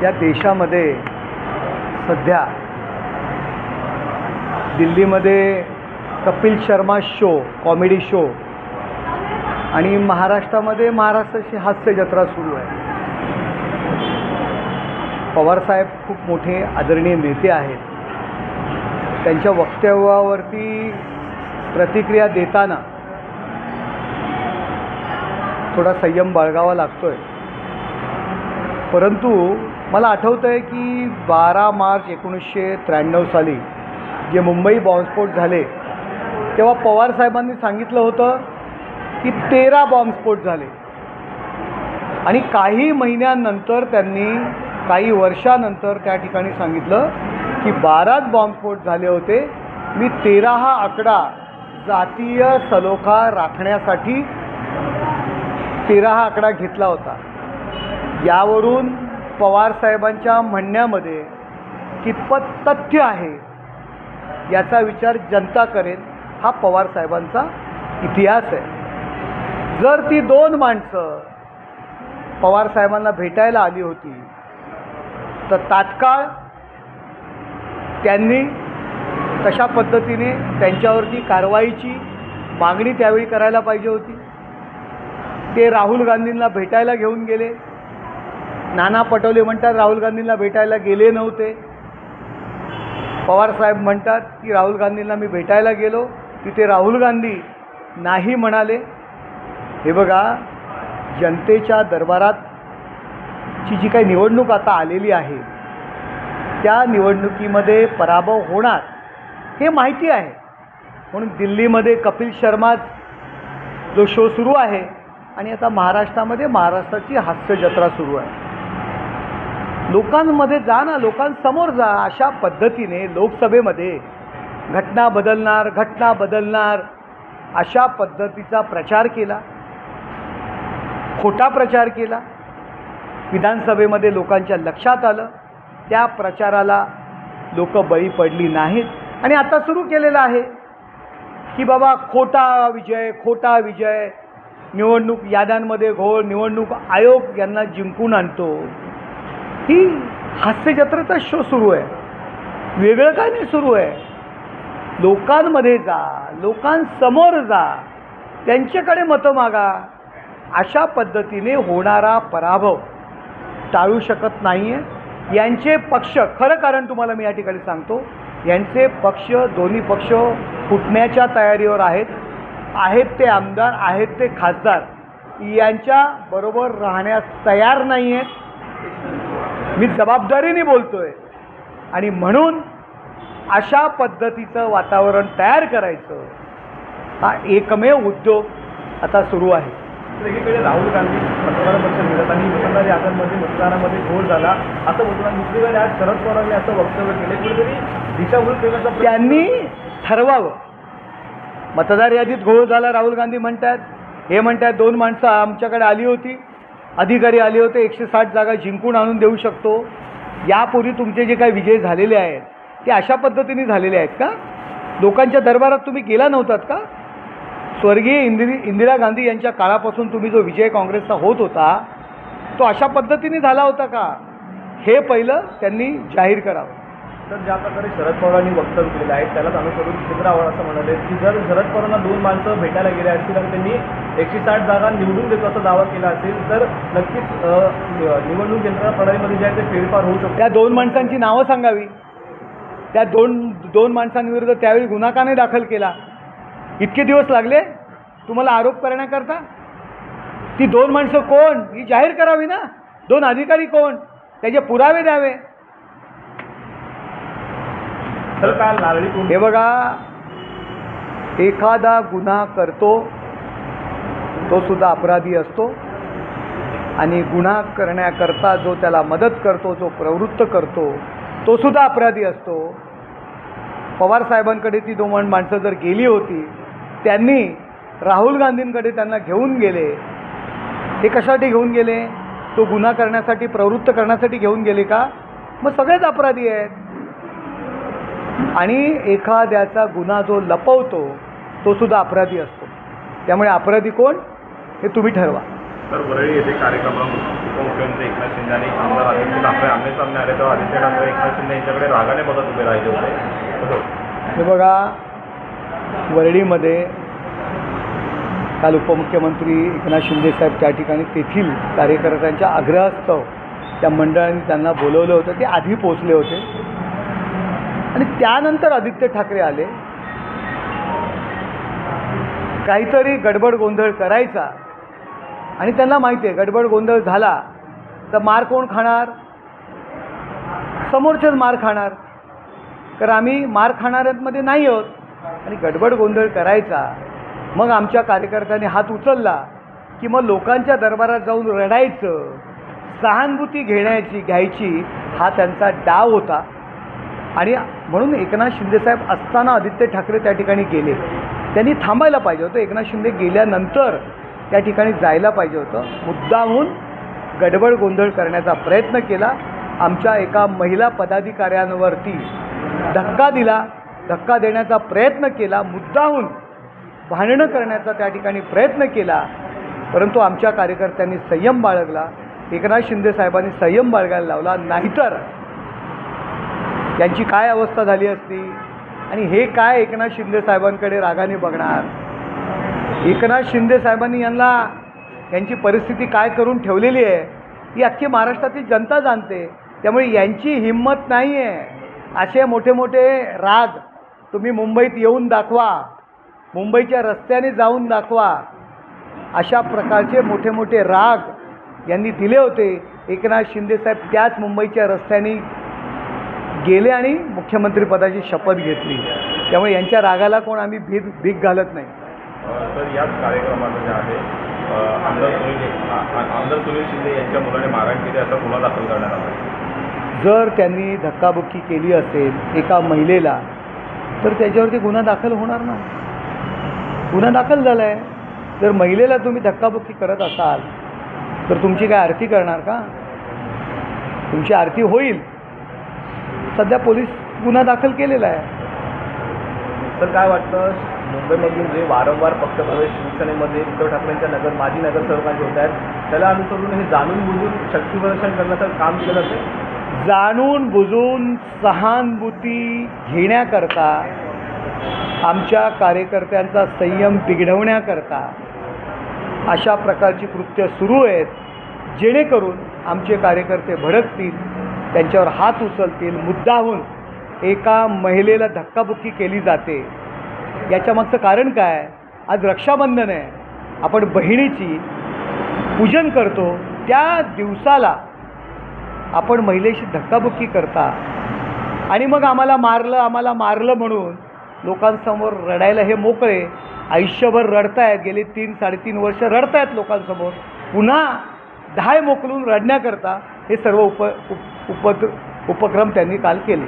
या देशामध्ये सध्या दिल्लीमध्ये Kapil Sharma show, comedy show आणि महाराष्ट्रामध्ये महाराष्ट्राची हास्य जत्रा सुरू आहे. पवारसाहेब खूप मोठे आदरणीय नेते आहेत. त्यांच्या वक्तव्यावरती प्रतिक्रिया देताना थोडा संयम बाळगावा लागतो आहे. परंतु मला आठवतं आहे की 12 मार्च 1993 साली जे मुंबई बॉम्बस्फोट झाले तेव्हा पवारसाहेबांनी सांगितलं होतं की 13 बॉम्बस्फोट झाले आणि काही महिन्यानंतर त्यांनी काही वर्षानंतर त्या ठिकाणी सांगितलं की 12च बॉम्बस्फोट झाले होते. मी 13 हा आकडा जातीय सलोखा राखण्यासाठी 13 हा आकडा घेतला होता. यावरून पवारसाहेबांच्या म्हणण्यामध्ये कितपत तथ्य आहे याचा विचार जनता करेल. हा पवारसाहेबांचा इतिहास आहे. जर ती 2 माणसं पवारसाहेबांना भेटायला आली होती तर तात्काळ त्यांनी कशा पद्धतीने त्यांच्यावरती कारवाईची मागणी त्यावेळी करायला पाहिजे होती. ते राहुल गांधींना भेटायला घेऊन गेले. नाना पटोले म्हणतात राहुल गांधींना भेटायला गेले नव्हते. पवारसाहेब म्हणतात की राहुल गांधींना मी भेटायला गेलो, तिथे राहुल गांधी नाही म्हणाले. हे बघा, जनतेच्या दरबारातची जी काही निवडणूक आता आलेली आहे त्या निवडणुकीमध्ये पराभव होणार हे माहिती आहे. म्हणून दिल्लीमध्ये कपिल शर्मा जो शो सुरू आहे आणि आता महाराष्ट्रामध्ये महाराष्ट्राची हास्य जत्रा सुरू आहे. लोकांमध्ये जा ना, लोकांसमोर जा. अशा पद्धतीने लोकसभेमध्ये घटना बदलणार अशा पद्धतीचा प्रचार केला, खोटा प्रचार केला. विधानसभेमध्ये लोकांच्या लक्षात आलं, त्या प्रचाराला लोक बळी पडली नाहीत. आणि आता सुरू केलेलं आहे की बाबा खोटा विजय, निवडणूक याद्यांमध्ये घोळ, निवडणूक आयोग यांना जिंकून आणतो. ही हास्यजत्रेचा शो सुरू आहे, वेगळं काय नाही सुरू आहे. लोकांमध्ये जा, लोकांसमोर जा, त्यांच्याकडे मतं मागा. अशा पद्धतीने होणारा पराभव टाळू शकत नाही आहे. यांचे पक्ष, खरं कारण तुम्हाला मी या ठिकाणी सांगतो, यांचे पक्ष, दोन्ही पक्ष फुटण्याच्या तयारीवर आहेत ते आमदार, आहेत ते खासदार यांच्या बरोबर राहण्यास तयार नाही आहेत. मी जबाबदारीने बोलतो आहे. आणि म्हणून अशा पद्धतीचं वातावरण तयार करायचं हा एकमेव उद्योग आता सुरू आहे. एकीकडे राहुल गांधी मतदार पक्ष मिळत आणि मतदार याद्यांमध्ये मतदारामध्ये घोळ झाला असं बोलताना दुसरीकडे आज शरद पवारांनी असं वक्तव्य केले. कुठेतरी दिशाभूल करण्याचा त्यांनी ठरवावं. मतदार यादीत घोळ झाला राहुल गांधी म्हणतात, हे म्हणतात 2 माणसं आमच्याकडे आली होती, अधिकारी आले होते, 160 जागा जिंकून आणून देऊ शकतो. यापूर्वी तुमचे जे काही विजय झालेले आहेत ते अशा पद्धतीने झालेले आहेत का? लोकांच्या दरबारात तुम्ही गेला नव्हतात का? स्वर्गीय इंदिरा गांधी यांच्या काळापासून तुम्ही जो विजय काँग्रेसचा होत होता तो अशा पद्धतीने झाला होता का? हे पहिलं त्यांनी जाहीर करावं. तर ज्या प्रकारे शरद पवारांनी वक्तव्य केलेलं आहे त्यालाच अनुसरून जितेंद्र आव्हाड असं म्हणाले की जर शरद पवारांना 2 माणसं भेटायला गेले असतील आणि त्यांनी 160 जागा निवडून देतो असा दावा केला असेल तर नक्कीच निवडणूक यंत्रणा प्रणालीमध्ये जे आहे ते फेरफार होऊ शकतो. त्या 2 माणसांची नावं सांगावी. त्या दोन माणसांविरुद्ध त्यावेळी गुन्हा का नाही दाखल केला? इतके दिवस लागले तुम्हाला आरोप करण्याकरता? ती 2 माणसं कोण ही जाहीर करावी ना. 2 अधिकारी कोण, त्याचे पुरावे द्यावे. तर काल नारळी हे बघा, एखादा गुन्हा करतो तो सुद्धा अपराधी असतो आणि गुन्हा करण्याकरता जो त्याला मदत करतो, जो प्रवृत्त करतो तो सुद्धा अपराधी असतो. पवारसाहेबांकडे ती 2 माणसं जर गेली होती, त्यांनी राहुल गांधींकडे त्यांना घेऊन गेले. हे कशासाठी घेऊन गेले? तो गुन्हा करण्यासाठी, प्रवृत्त करण्यासाठी घेऊन गेले का? मग सगळेच अपराधी आहेत. आणि एखाद्याचा गुन्हा जो लपवतो तो सुद्धा अपराधी असतो. त्यामुळे अपराधी कोण हे तुम्ही ठरवा. तर वरळी येथे कार्यक्रमात उपमुख्यमंत्री एकनाथ शिंदे आणि आमदार आदित्य ठाकरे सामने आले तेव्हा आदित्य ठाकरे एकनाथ शिंदे यांच्याकडे रागाने बघत उभे राहिले होते. हे बघा, वरळीमध्ये काल उपमुख्यमंत्री एकनाथ शिंदेसाहेब त्या ठिकाणी तेथील कार्यकर्त्यांच्या आग्रहास्तव त्या मंडळाने त्यांना बोलवलं होतं. ते आधी पोचले होते आणि त्यानंतर आदित्य ठाकरे आले. काहीतरी गडबड गोंधळ करायचा आणि त्यांना माहिती आहे गडबड गोंधळ झाला तर मार कोण खाणार? समोरचेच मार खाणार. कारण आम्ही मार खाणाऱ्यांमध्ये नाही आहोत आणि गडबड गोंधळ करायचा. मग आमच्या कार्यकर्त्यांनी हात उचलला की मग लोकांच्या दरबारात जाऊन रडायचं, सहानुभूती घ्यायची हा त्यांचा डाव होता. आणि म्हणून एकनाथ शिंदेसाहेब असताना आदित्य ठाकरे त्या ठिकाणी गेले. त्यांनी थांबायला पाहिजे होतं. एकनाथ शिंदे गेल्यानंतर त्या ठिकाणी जायला पाहिजे होतं. मुद्दामून गडबड गोंधळ करण्याचा प्रयत्न केला. आमच्या एका महिला पदाधिकाऱ्यांवरती धक्का दिला, धक्का देण्याचा प्रयत्न केला, मुद्दामून भांडणं करण्याचा त्या ठिकाणी प्रयत्न केला. परंतु आमच्या कार्यकर्त्यांनी संयम बाळगला. एकनाथ शिंदे साहेबांनी संयम बाळगायला लावला. नाहीतर यांची काय अवस्था झाली असती. आणि हे काय एकनाथ शिंदे साहेबांकडे रागाने बघणार. एकनाथ शिंदे साहेबांनी यांची परिस्थिती काय करून ठेवलेली आहे ही अख्खी महाराष्ट्रातील जनता जाणते. त्यामुळे यांची हिंमत नाही आहे. असे मोठे मोठे राग तुम्ही मुंबईत येऊन दाखवा, मुंबईच्या रस्त्याने जाऊन दाखवा. अशा प्रकारचे मोठे मोठे राग यांनी दिले होते. एकनाथ शिंदेसाहेब त्याच मुंबईच्या रस्त्याने गेले आणि मुख्यमंत्रीपदाची शपथ घेतली. त्यामुळे यांच्या रागाला कोण आम्ही भीक घालत नाही. तर याच कार्यक्रमात जे आहे आमदार सुनील शिंदे यांच्या मुलाने मारहाण केली असा गुन्हा दाखल करण्यात आला. जर त्यांनी धक्काबुक्की केली असेल एका महिलेला तर त्याच्यावरती गुन्हा दाखल होणार ना. गुन्हा दाखल झाला आहे. जर महिलेला तुम्ही धक्काबुक्की करत असाल तर तुमची काय आरती करणार का? तुमची आरती होईल. सध्या पोलीस गुन्हा दाखल केलेला आहे. तर काय वाटतं, मुंबईमधून जे वारंवार पक्षप्रवेश शिवसेनेमध्ये उद्धव ठाकरेंच्या माजी नगरसेवकांचे होत आहेत त्याला अनुसरून हे जाणून बुजून शक्तीप्रदर्शन करण्याचं काम केलं जातं. जाणून बुजून सहानुभूती घेण्याकरता, आमच्या कार्यकर्त्यांचा संयम बिघडवण्याकरता अशा प्रकारची कृत्य सुरू आहेत. जेणेकरून आमचे कार्यकर्ते भडकतील, त्यांच्यावर हात उचलतील, मुद्दाहून एका महिलेला धक्काबुक्की केली जाते. याच्यामागचं कारण काय? आज रक्षाबंधन आहे. आपण बहिणीची पूजन करतो. त्या दिवसाला आपण महिलेशी धक्काबुक्की करता आणि मग आम्हाला मारलं म्हणून लोकांसमोर रडायला हे मोकळे. आयुष्यभर रडतायत, गेले 3-3.5 वर्ष रडतायत लोकांसमोर. पुन्हा धाय मोकलून रडण्याकरता हे सर्व उपक्रम त्यांनी काल केले.